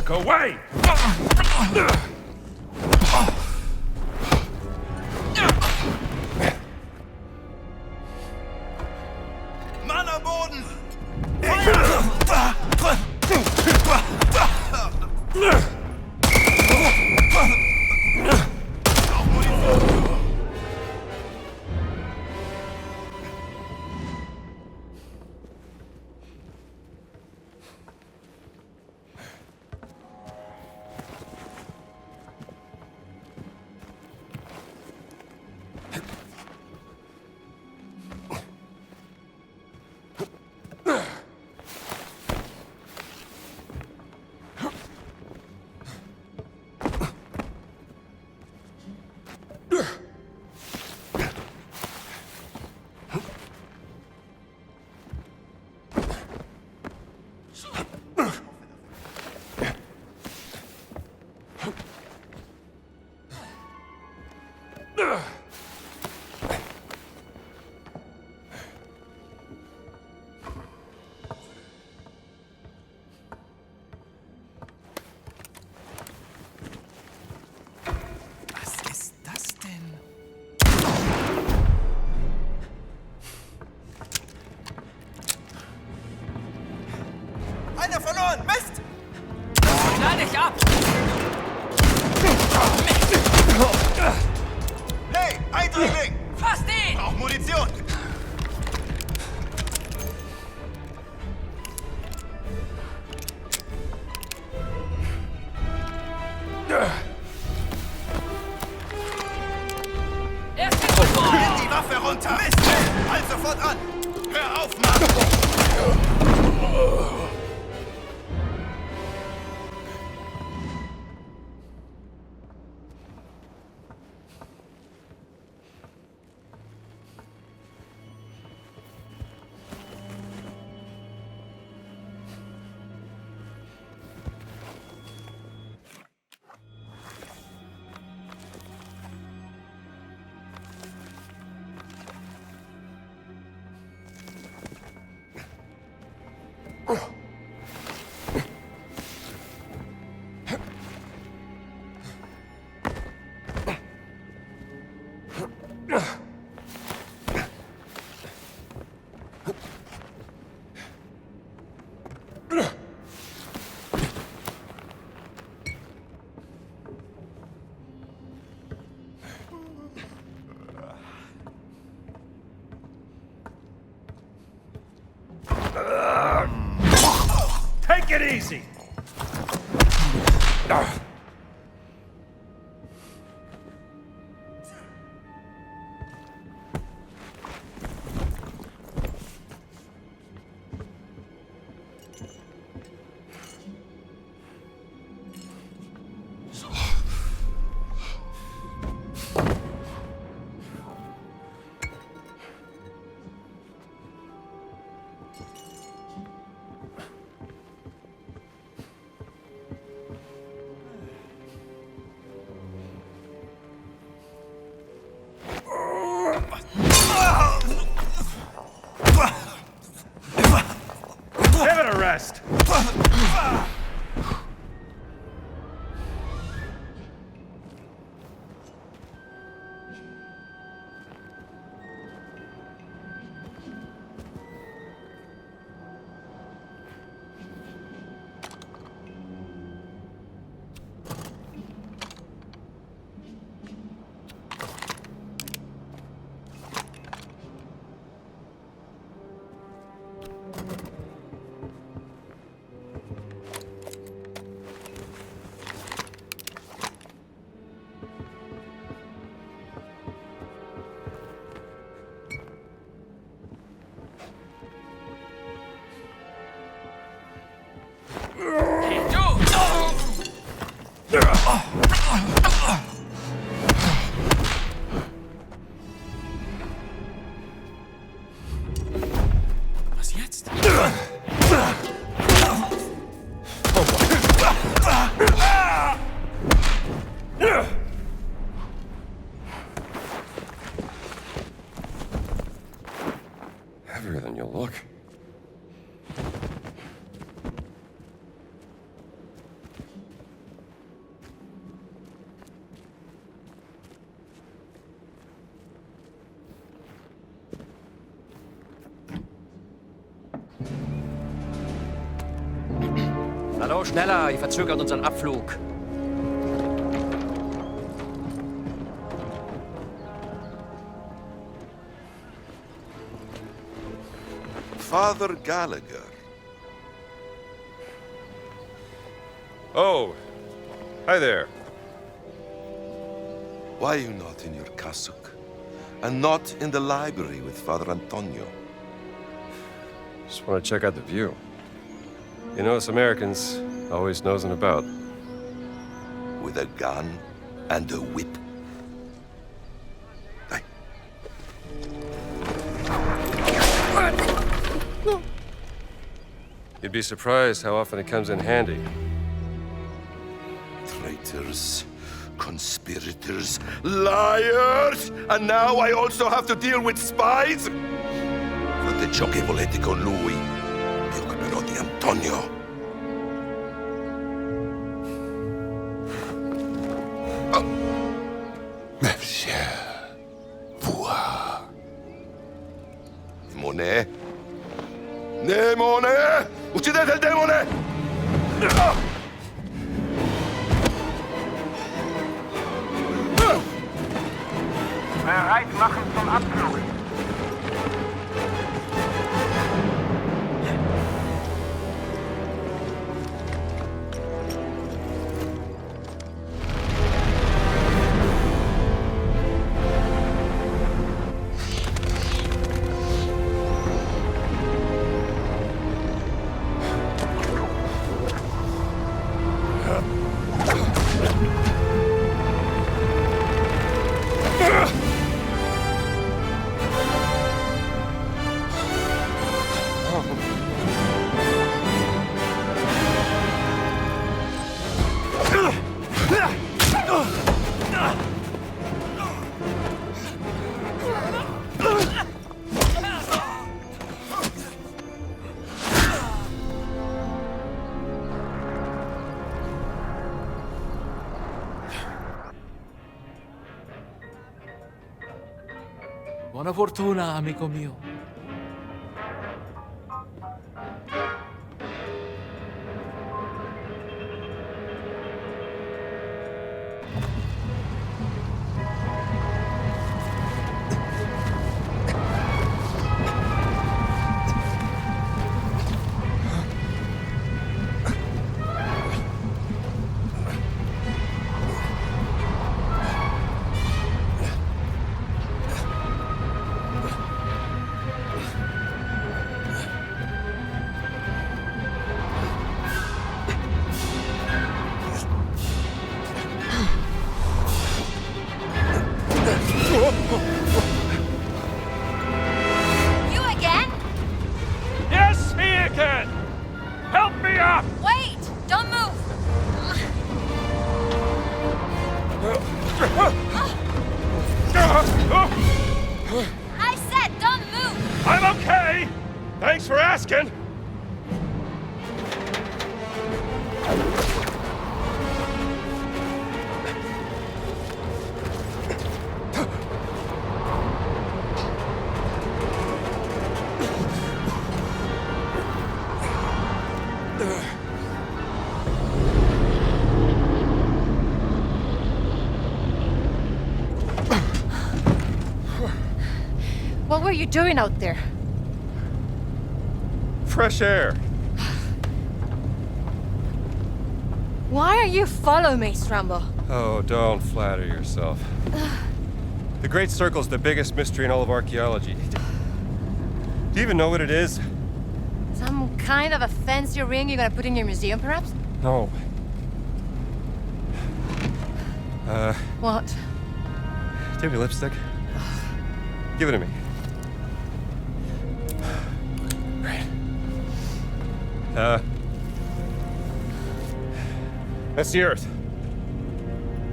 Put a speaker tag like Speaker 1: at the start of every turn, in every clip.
Speaker 1: Look away!
Speaker 2: Mann am Boden! Einer verloren! Mist!
Speaker 3: Knall dich ab!
Speaker 2: Hey, Eindringling!
Speaker 3: Fast ihn!
Speaker 2: Brauch Munition!
Speaker 3: Er ist getroffen!
Speaker 2: Nimm die Waffe runter! Mist! Halt sofort an! Hör auf, Mann!
Speaker 1: Take it easy! Give it a rest!
Speaker 3: Was jetzt?
Speaker 4: Heavier than you look.
Speaker 5: Hallo, schneller, ihr verzögert unseren Abflug.
Speaker 2: Father Gallagher.
Speaker 4: Oh, hi there.
Speaker 2: Why are you not in your cassock? And not in the library with Father Antonio?
Speaker 4: Just want to check out the view. You know, us Americans always nosing about.
Speaker 2: With a gun and a whip. Hey.
Speaker 4: You'd be surprised how often it comes in handy.
Speaker 2: Traitors, conspirators, liars! And now I also have to deal with spies? Fate ciò che volete con lui. Mi occuperò di Antonio. Monsieur, voir. Demone? Demone! Uccidete il demone!
Speaker 6: Bereit machen zum Abflug.
Speaker 3: Buona fortuna, amico mio.
Speaker 7: You again?
Speaker 1: Yes, me again! Help me up!
Speaker 7: Wait! Don't move! I said don't move!
Speaker 1: I'm okay! Thanks for asking!
Speaker 7: What were you doing out there?
Speaker 4: Fresh air.
Speaker 7: Why are you following me, Strambo?
Speaker 4: Oh, don't flatter yourself. The Great Circle's the biggest mystery in all of archaeology. Do you even know what it is?
Speaker 7: Some kind of a fancy ring you're gonna put in your museum, perhaps?
Speaker 4: No.
Speaker 7: What?
Speaker 4: Do you have your lipstick? Give it to me. Great. That's the Earth.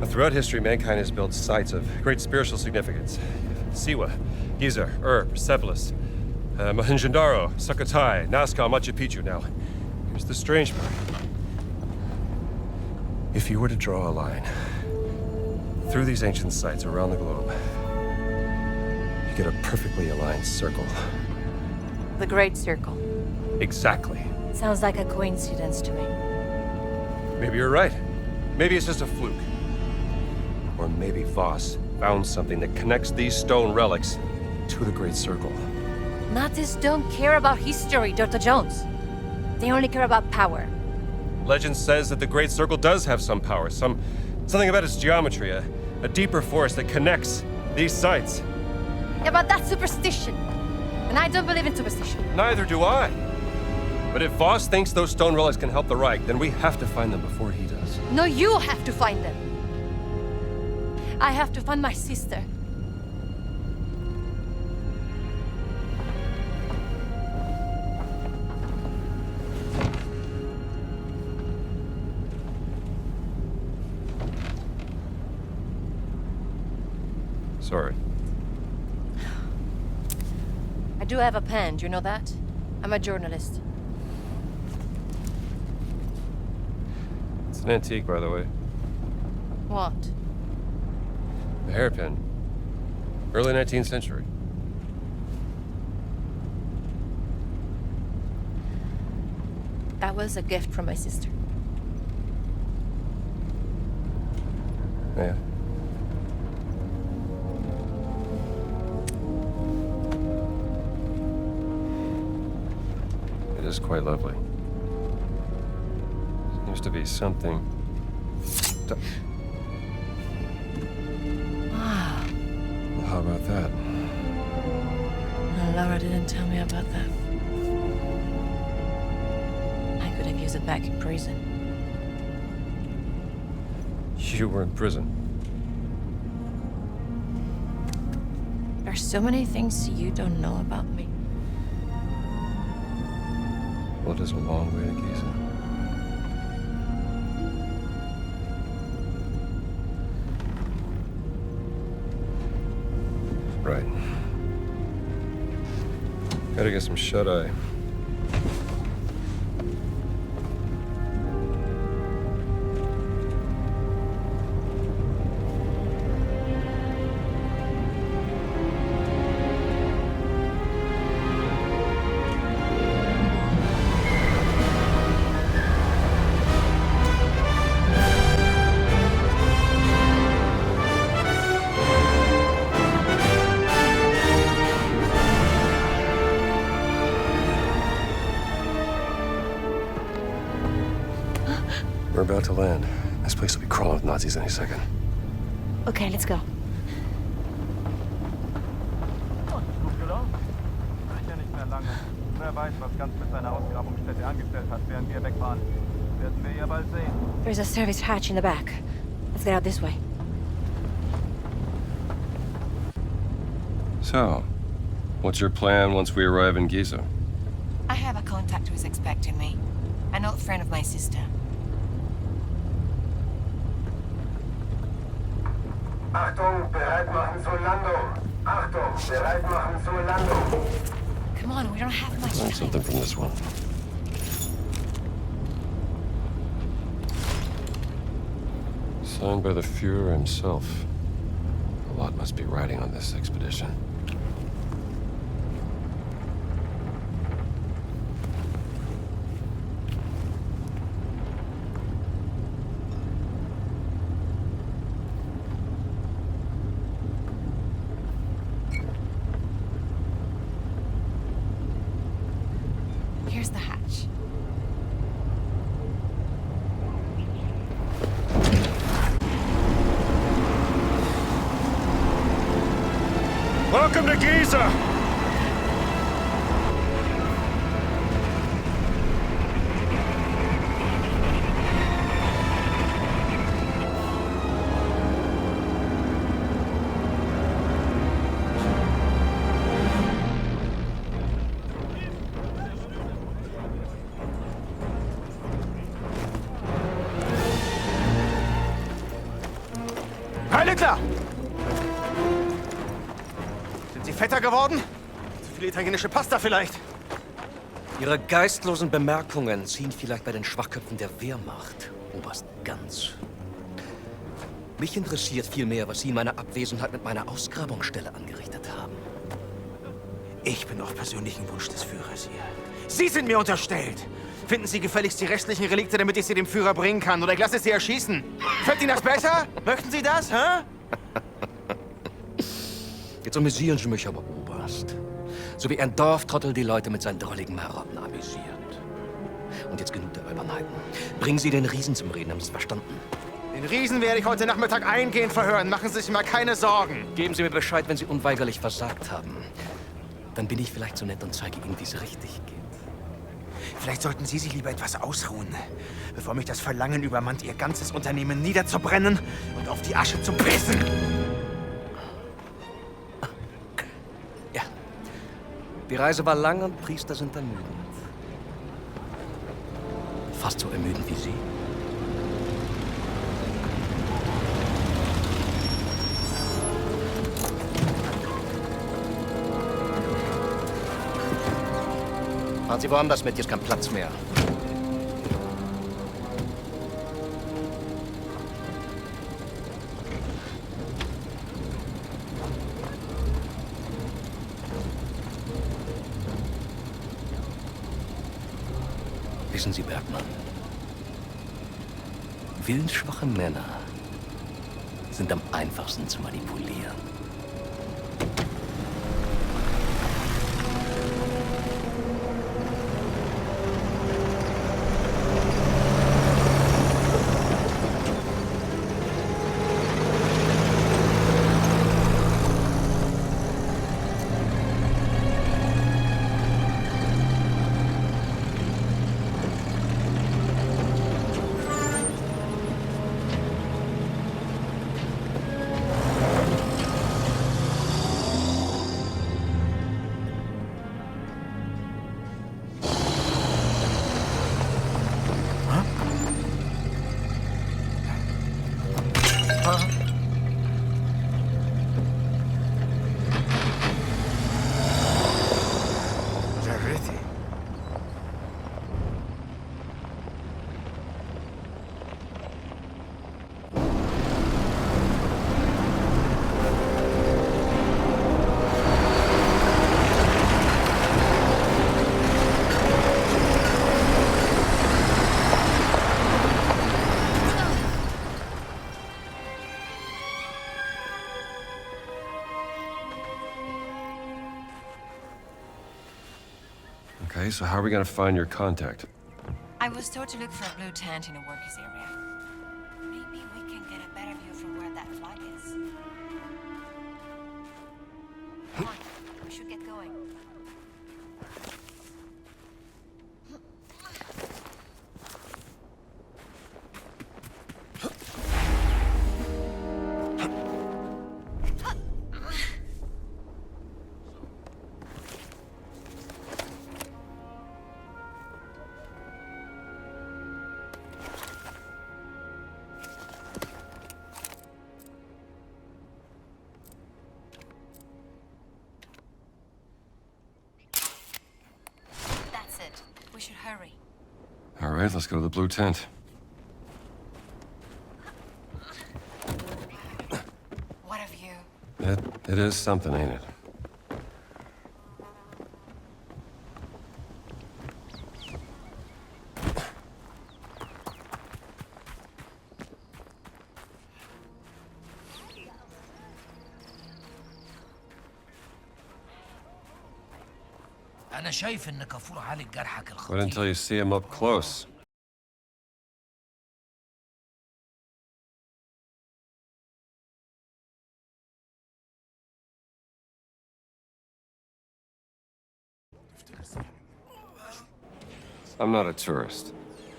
Speaker 4: Now, throughout history, mankind has built sites of great spiritual significance. Siwa, Giza, Persepolis, Mohenjo-Daro, Sukhothai, Nazca, Machu Picchu. Now, here's the strange part. If you were to draw a line through these ancient sites around the globe, you get a perfectly aligned circle.
Speaker 7: The Great Circle.
Speaker 4: Exactly.
Speaker 7: Sounds like a coincidence to me.
Speaker 4: Maybe you're right. Maybe it's just a fluke. Or maybe Voss found something that connects these stone relics to the Great Circle.
Speaker 7: Nazis don't care about history, Dr. Jones. They only care about power.
Speaker 4: Legend says that the Great Circle does have some power, something about its geometry, a deeper force that connects these sites.
Speaker 7: Yeah, but that's superstition. And I don't believe in superstition.
Speaker 4: Neither do I. But if Voss thinks those stone relics can help the Reich, then we have to find them before he does.
Speaker 7: No, you have to find them. I have to find my sister.
Speaker 4: Sorry.
Speaker 7: I do have a pen, do you know that? I'm a journalist.
Speaker 4: It's an antique, by the way.
Speaker 7: What?
Speaker 4: A hairpin. Early 19th century.
Speaker 7: That was a gift from my sister.
Speaker 4: Yeah. It is quite lovely. Seems to be something. Well, how about that?
Speaker 7: No, Laura didn't tell me about that. I could have used it back in prison.
Speaker 4: You were in prison.
Speaker 7: There's so many things you don't know about me.
Speaker 4: Well, it is a long way to Giza. Right. Gotta get some shut-eye. We're about to land. This place will be crawling with Nazis any second.
Speaker 7: Okay, let's go.
Speaker 1: Gut gelaufen. Sicher nicht mehr lange. Wer weiß, was Ganz mit seiner Ausgrabungsstätte angestellt hat, während wir wegfahren. Werden wir ja bald sehen.
Speaker 7: There's a service hatch in the back. Let's get out this way.
Speaker 4: So, what's your plan once we arrive in Giza?
Speaker 6: I have a contact who is expecting me. An old friend of my sister.
Speaker 8: Achtung, bereit machen zur Landung. Achtung, bereit machen zur Landung.
Speaker 7: Come on, we don't have much
Speaker 4: Learn
Speaker 7: time.
Speaker 4: something from this one. Signed by the Fuhrer himself. A lot must be riding on this expedition.
Speaker 6: Here's the hatch.
Speaker 1: Welcome to Giza! Heil Hitler! Sind Sie fetter geworden? Zu viel italienische Pasta vielleicht?
Speaker 5: Ihre geistlosen Bemerkungen ziehen vielleicht bei den Schwachköpfen der Wehrmacht, Oberst Ganz. Mich interessiert vielmehr, was Sie in meiner Abwesenheit mit meiner Ausgrabungsstelle angerichtet haben.
Speaker 9: Ich bin auf persönlichen Wunsch des Führers hier. Sie sind mir unterstellt. Finden Sie gefälligst die restlichen Relikte, damit ich sie dem Führer bringen kann. Oder ich lasse Sie erschießen. Fällt Ihnen das besser? Möchten Sie das, hä?
Speaker 5: Jetzt amüsieren Sie mich aber, Oberst. So wie ein Dorftrottel die Leute mit seinen drolligen Marotten amüsiert. Und jetzt genug der Albernheiten. Bringen Sie den Riesen zum Reden, haben Sie es verstanden?
Speaker 9: Den Riesen werde ich heute Nachmittag eingehend verhören. Machen Sie sich mal keine Sorgen.
Speaker 5: Geben Sie mir Bescheid, wenn Sie unweigerlich versagt haben. Dann bin ich vielleicht so nett und zeige Ihnen, wie es richtig geht.
Speaker 9: Vielleicht sollten Sie sich lieber etwas ausruhen, bevor mich das Verlangen übermannt, Ihr ganzes Unternehmen niederzubrennen und auf die Asche zu pissen.
Speaker 5: Ja. Die Reise war lang und Priester sind ermüdend. Fast so ermüdend wie Sie. Fahren Sie woanders mit, hier ist kein Platz mehr. Wissen Sie, Bergmann, willensschwache Männer sind am einfachsten zu manipulieren.
Speaker 4: Okay, so how are we gonna find your contact?
Speaker 6: I was told to look for a blue tent in a workers' area. Maybe we can get a better view from where that flag is. Come on, we should get going. We should hurry.
Speaker 4: All right, let's go to the blue tent.
Speaker 6: What of you?
Speaker 4: It is something, ain't it?
Speaker 10: أنا شايف إن كافور عالج جرحك
Speaker 4: Wait
Speaker 10: الخطير.
Speaker 4: until you see him up close. I'm not a tourist.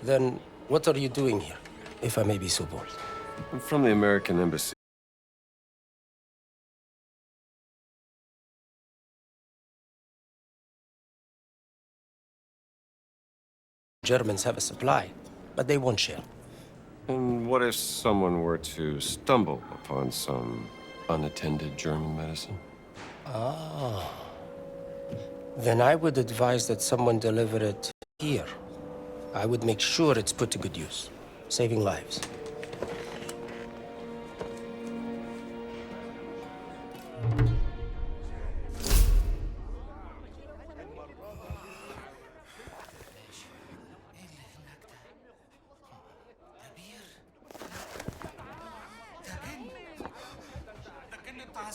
Speaker 11: Then what are you doing here, if I may be so bold?
Speaker 4: I'm from the American Embassy.
Speaker 11: Germans have a supply, but they won't share.
Speaker 4: And what if someone were to stumble upon some unattended German medicine?
Speaker 11: Ah. Then I would advise that someone deliver it here. I would make sure it's put to good use, saving lives.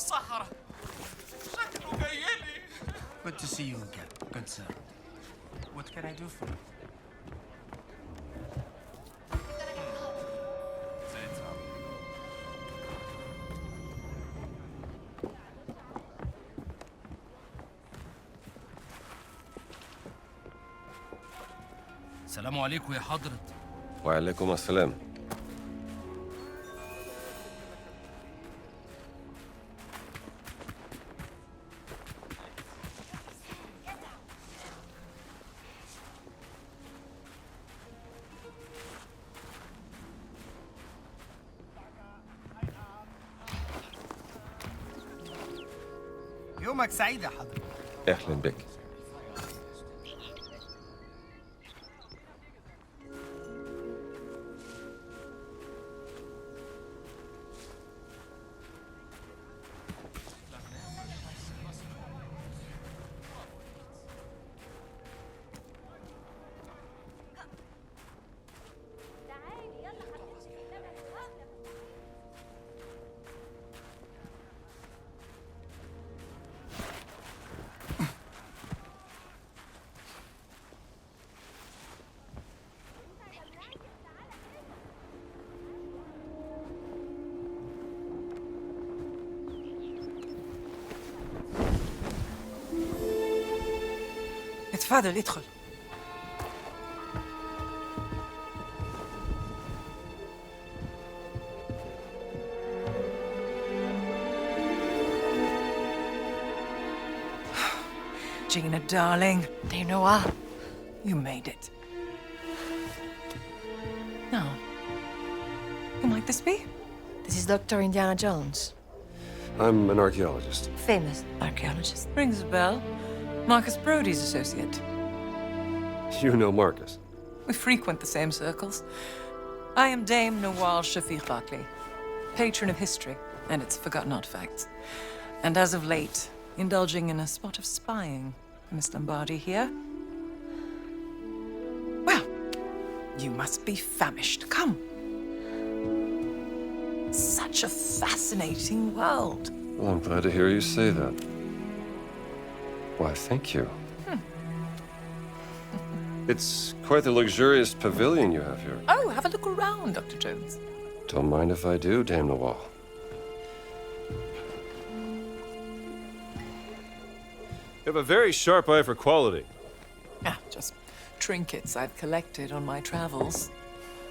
Speaker 3: الصحراء. شكله جايلي.
Speaker 10: Good to see you again, good sir. What can I do for you? السلام عليكم يا حضرة.
Speaker 4: وعليكم السلام.
Speaker 10: يومك سعيد يا حضرة.
Speaker 4: أهلا بك.
Speaker 12: اتفضل ادخل. Gina, darling.
Speaker 7: Dame Noir.
Speaker 12: You made it. Now, who might this be?
Speaker 7: This is Dr. Indiana Jones.
Speaker 4: I'm an archaeologist.
Speaker 7: Famous archaeologist.
Speaker 12: Rings a bell. Marcus Brody's associate.
Speaker 4: You know Marcus.
Speaker 12: We frequent the same circles. I am Dame Nawal Shafiq Barkley, patron of history and its forgotten artifacts. And as of late, indulging in a spot of spying. Miss Lombardi here. Well, you must be famished. Come. Such a fascinating world.
Speaker 4: Well, I'm glad to hear you say that. Why, thank you. It's quite the luxurious pavilion you have here.
Speaker 12: Oh, have a look around, Dr. Jones.
Speaker 4: Don't mind if I do, Dame Nawal. You have a very sharp eye for quality.
Speaker 12: Ah, just trinkets I've collected on my travels.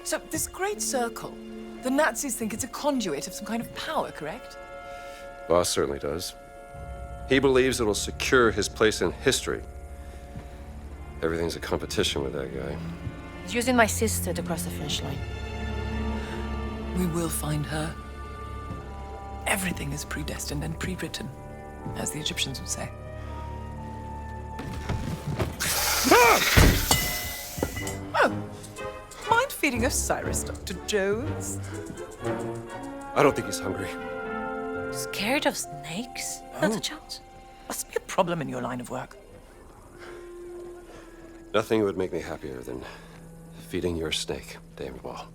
Speaker 12: So, this great circle, the Nazis think it's a conduit of some kind of power, correct?
Speaker 4: Boss certainly does. He believes it'll secure his place in history. Everything's a competition with that guy.
Speaker 7: He's using my sister to cross the finish line.
Speaker 12: We will find her. Everything is predestined and pre-written, as the Egyptians would say. Oh, mind feeding Osiris, Dr. Jones?
Speaker 4: I don't think he's hungry.
Speaker 7: Scared of snakes, Dr. Jones?
Speaker 12: Must be a problem in your line of work.
Speaker 4: Nothing would make me happier than feeding your snake, Dame Nawal.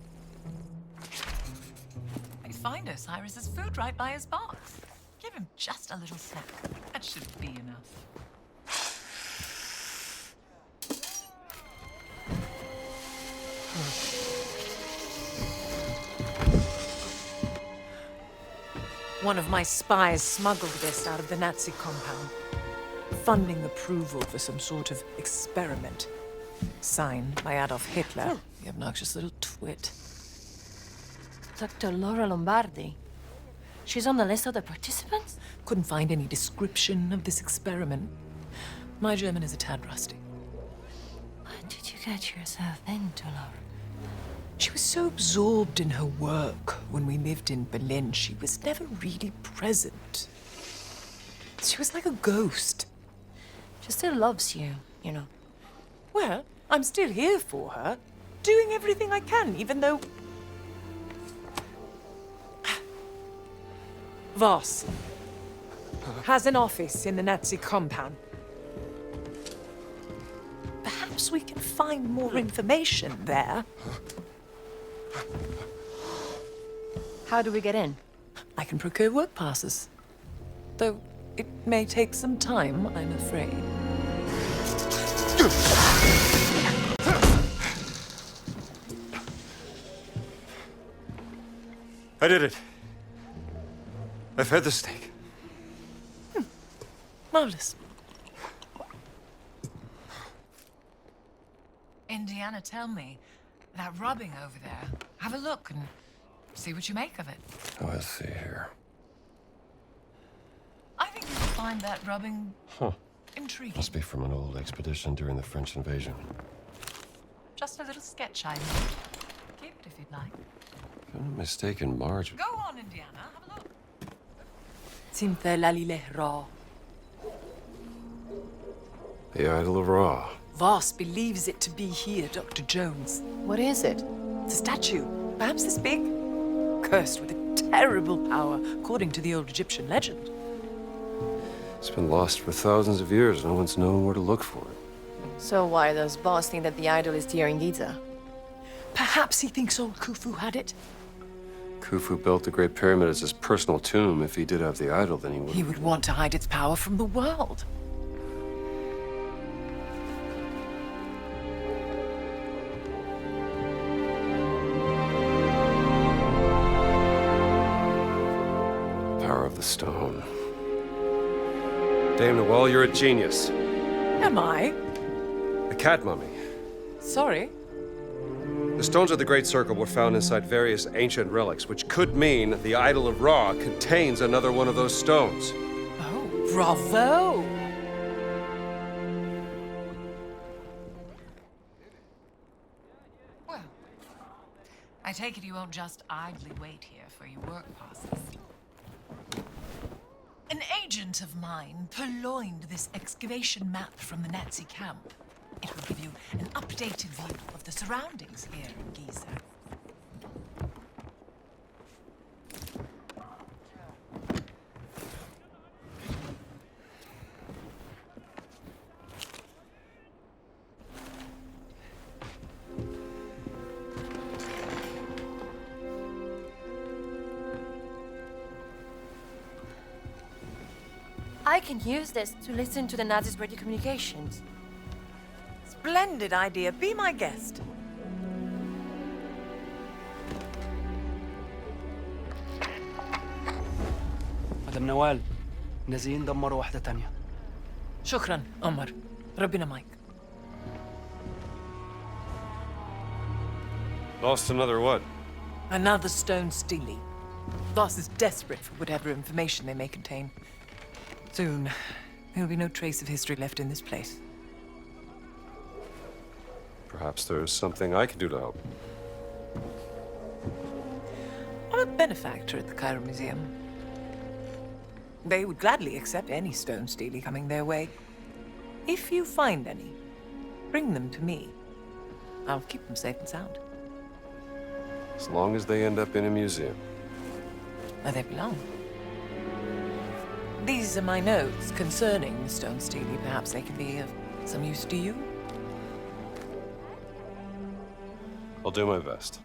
Speaker 12: I find Osiris's food right by his box. Give him just a little snack. That should be enough. One of my spies smuggled this out of the Nazi compound, funding approval for some sort of experiment. Signed by Adolf Hitler, the obnoxious little twit.
Speaker 7: Dr. Laura Lombardi. She's on the list of the participants?
Speaker 12: Couldn't find any description of this experiment. My German is a tad rusty.
Speaker 7: What did you get yourself into, Laura?
Speaker 12: She was so absorbed in her work when we lived in Berlin, she was never really present. She was like a ghost.
Speaker 7: She still loves you, you know.
Speaker 12: Well, I'm still here for her, doing everything I can, even though... Voss has an office in the Nazi compound. Perhaps we can find more information there.
Speaker 7: How do we get in?
Speaker 12: I can procure work passes. Though it may take some time, I'm afraid.
Speaker 4: I did it. I fed the snake.
Speaker 12: Marvelous.
Speaker 6: Indiana, tell me, that rubbing over there. Have a look and see what you make of it.
Speaker 4: Oh, let's see here.
Speaker 6: I think you'll find that rubbing intriguing.
Speaker 4: Must be from an old expedition during the French invasion.
Speaker 6: Just a little sketch I made. Keep it if you'd like.
Speaker 4: If I'm not mistaken, Marge...
Speaker 6: Go on, Indiana. Have a look.
Speaker 12: Simte lalile ra.
Speaker 4: The Idol of Ra.
Speaker 12: Voss believes it to be here, Dr. Jones.
Speaker 7: What is it?
Speaker 12: It's a statue, perhaps this big, cursed with a terrible power, according to the old Egyptian legend.
Speaker 4: It's been lost for thousands of years. No one's known where to look for it.
Speaker 7: So why does Voss think that the idol is here in Giza?
Speaker 12: Perhaps he thinks old Khufu had it.
Speaker 4: Khufu built the Great Pyramid as his personal tomb. If he did have the idol, then
Speaker 12: He would want to hide its power from the world.
Speaker 4: Power of the stone. Dame Nawal, you're a genius.
Speaker 12: Am I?
Speaker 4: The cat mummy.
Speaker 12: Sorry.
Speaker 4: The stones of the Great Circle were found inside various ancient relics, which could mean the Idol of Ra contains another one of those stones.
Speaker 12: Oh, bravo!
Speaker 6: Well, I take it you won't just idly wait here for your work passes. An agent of mine purloined this excavation map from the Nazi camp. It will give you an updated view of the surroundings here in Giza.
Speaker 7: I can use this to listen to the Nazis' radio communications.
Speaker 12: Splendid idea. Be my guest.
Speaker 10: مدام نوال النازيين دمروا واحدة تانية.
Speaker 12: شكرا عمر. ربنا معك.
Speaker 4: Lost another what?
Speaker 12: Another stone steely. Voss is desperate for whatever information they may contain. Soon, there'll be no trace of history left in this place.
Speaker 4: Perhaps there's something I can do to help.
Speaker 12: I'm a benefactor at the Cairo Museum. They would gladly accept any stone steely coming their way. If you find any, bring them to me. I'll keep them safe and sound.
Speaker 4: As long as they end up in a museum.
Speaker 12: Where they belong. These are my notes concerning the stone steely. Perhaps they can be of some use to you.
Speaker 4: I'll do my best.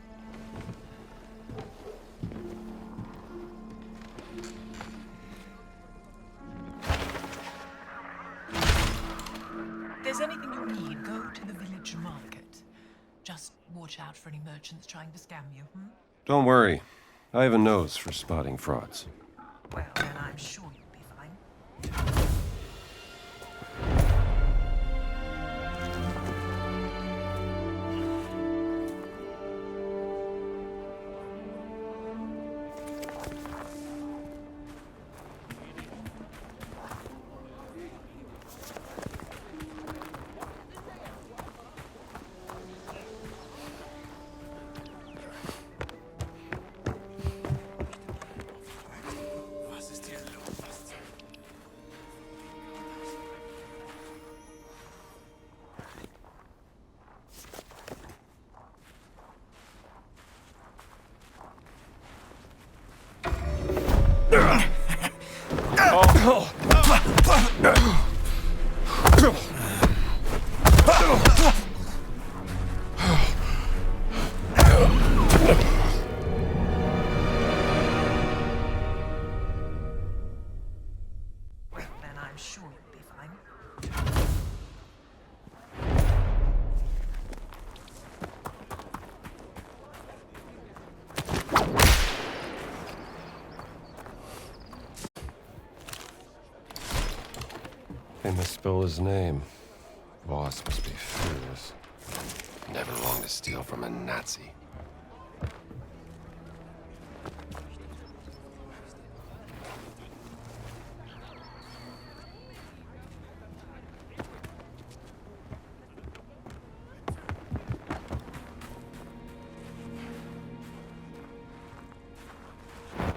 Speaker 6: If there's anything you need, go to the village market. Just watch out for any merchants trying to scam you,
Speaker 4: Don't worry. I have a nose for spotting frauds.
Speaker 6: Well, then I'm sure you'll be fine.
Speaker 4: misspell his name. Boss must be furious. Never wrong to steal from a Nazi.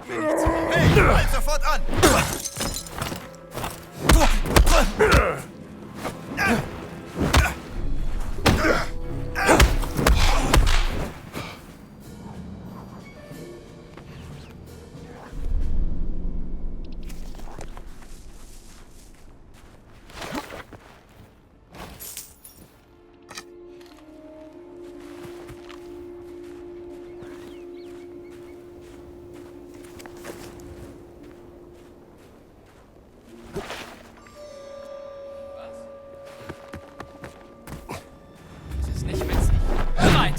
Speaker 3: Hey, halt sofort an!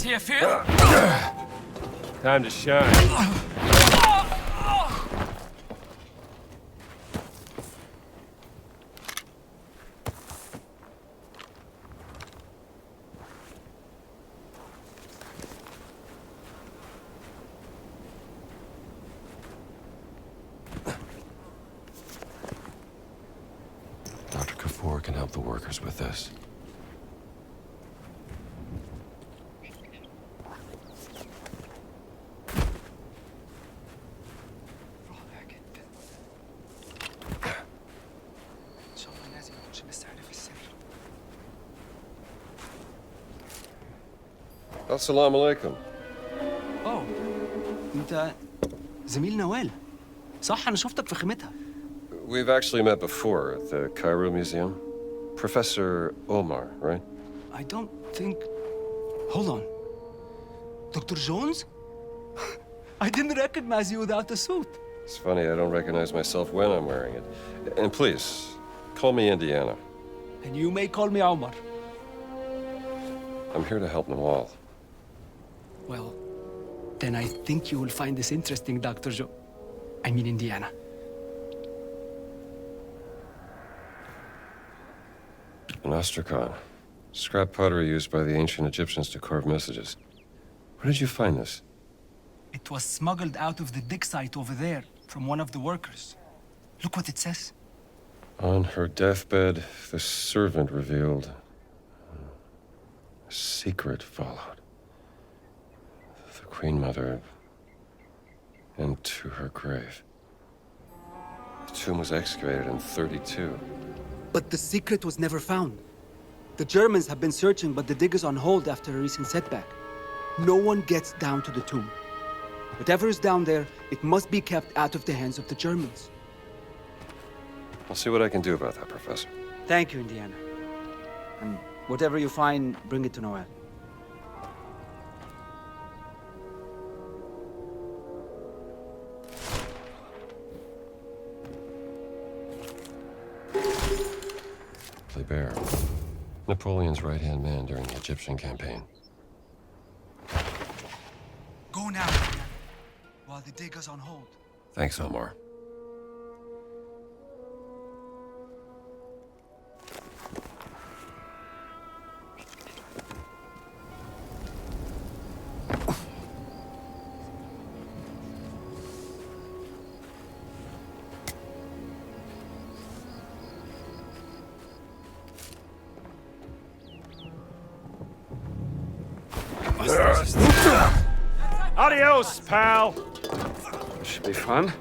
Speaker 10: Hierfür?
Speaker 4: Time to shine. Dr. Kafur can help the workers with this. Assalamu alaikum.
Speaker 10: اوه انت زميل نوال صح انا شفتك في خيمتها.
Speaker 4: We've actually met before at the Cairo Museum. Professor Omar, right?
Speaker 10: I don't think. Hold on. Dr. Jones? I didn't recognize you without the suit.
Speaker 4: It's funny, I don't recognize myself when I'm wearing it. And please, call me Indiana.
Speaker 10: And you may call me Omar.
Speaker 4: I'm here to help Nawal.
Speaker 10: Well, then I think you will find this interesting, Dr. Indiana.
Speaker 4: An Astrakhan. Scrap pottery used by the ancient Egyptians to carve messages. Where did you find this?
Speaker 10: It was smuggled out of the dig site over there from one of the workers. Look what it says.
Speaker 4: On her deathbed, the servant revealed a secret followed. The Queen Mother into her grave. The tomb was excavated in 32.
Speaker 10: But the secret was never found. The Germans have been searching, but the dig is on hold after a recent setback. No one gets down to the tomb. Whatever is down there, it must be kept out of the hands of the Germans.
Speaker 4: I'll see what I can do about that, Professor.
Speaker 10: Thank you, Indiana. And whatever you find, bring it to Noel.
Speaker 4: Kleber, Napoleon's right-hand man during the Egyptian campaign.
Speaker 10: Go now, Indiana, while the dig is on hold.
Speaker 4: Thanks, Omar.
Speaker 13: Adios, pal!
Speaker 14: Should be fun.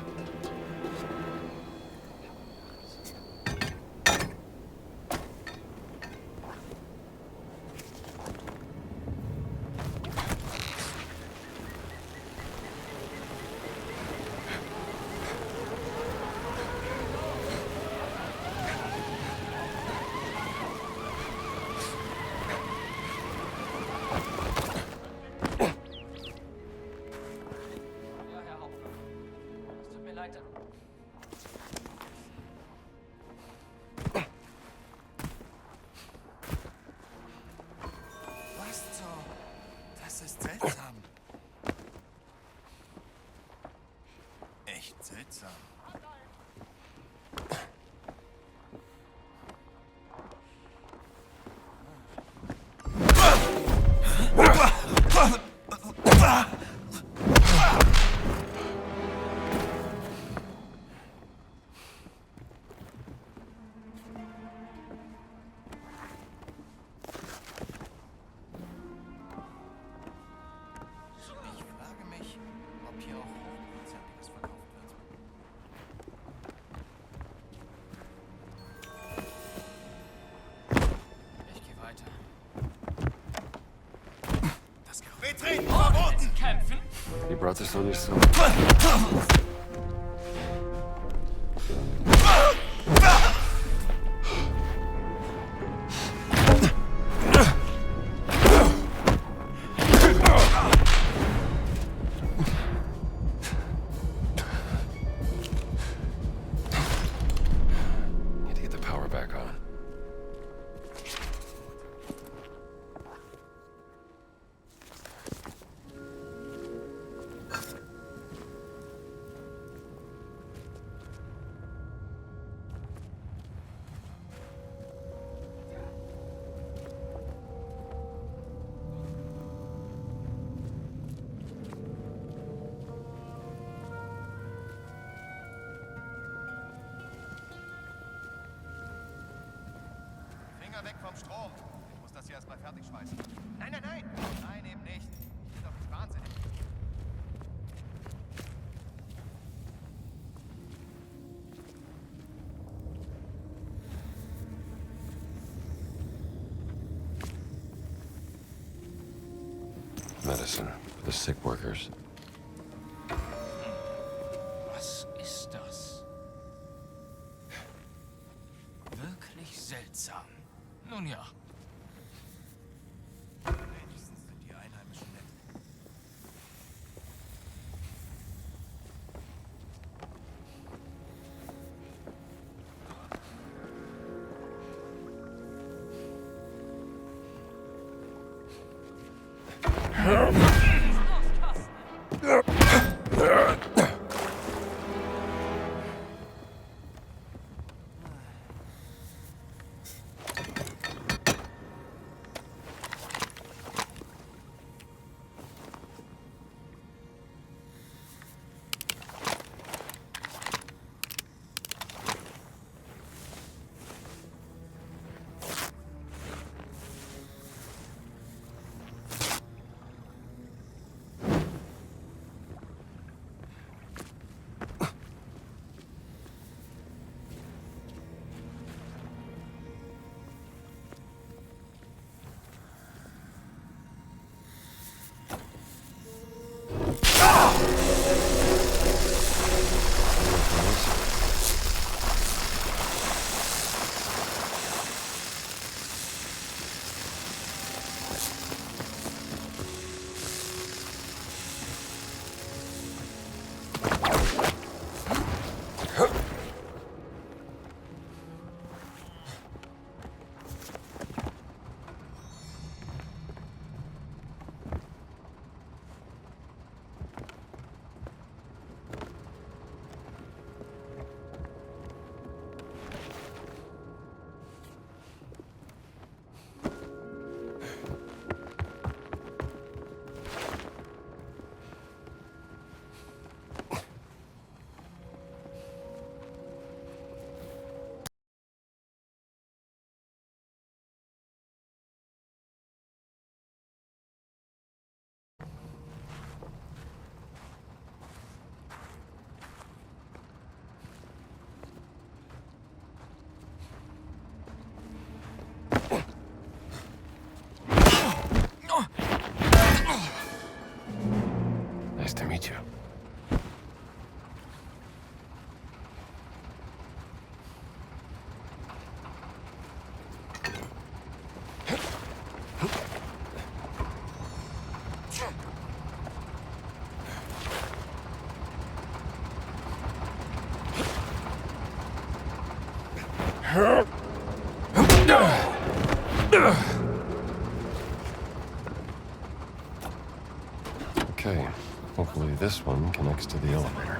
Speaker 14: You brought this on yourself.
Speaker 4: Need to get the power back on.
Speaker 3: Finger weg vom Strom. Ich muss das hier erstmal fertig schmeißen. Nein, nein, nein! Nein, eben nicht. Ich bin doch nicht wahnsinnig.
Speaker 4: Medicine for the sick workers.
Speaker 5: Was ist das? Wirklich seltsam. Nun ja.
Speaker 3: Wenigstens sind die Einheimischen nett.
Speaker 4: Nice to meet you. Okay, hopefully this one connects to the elevator.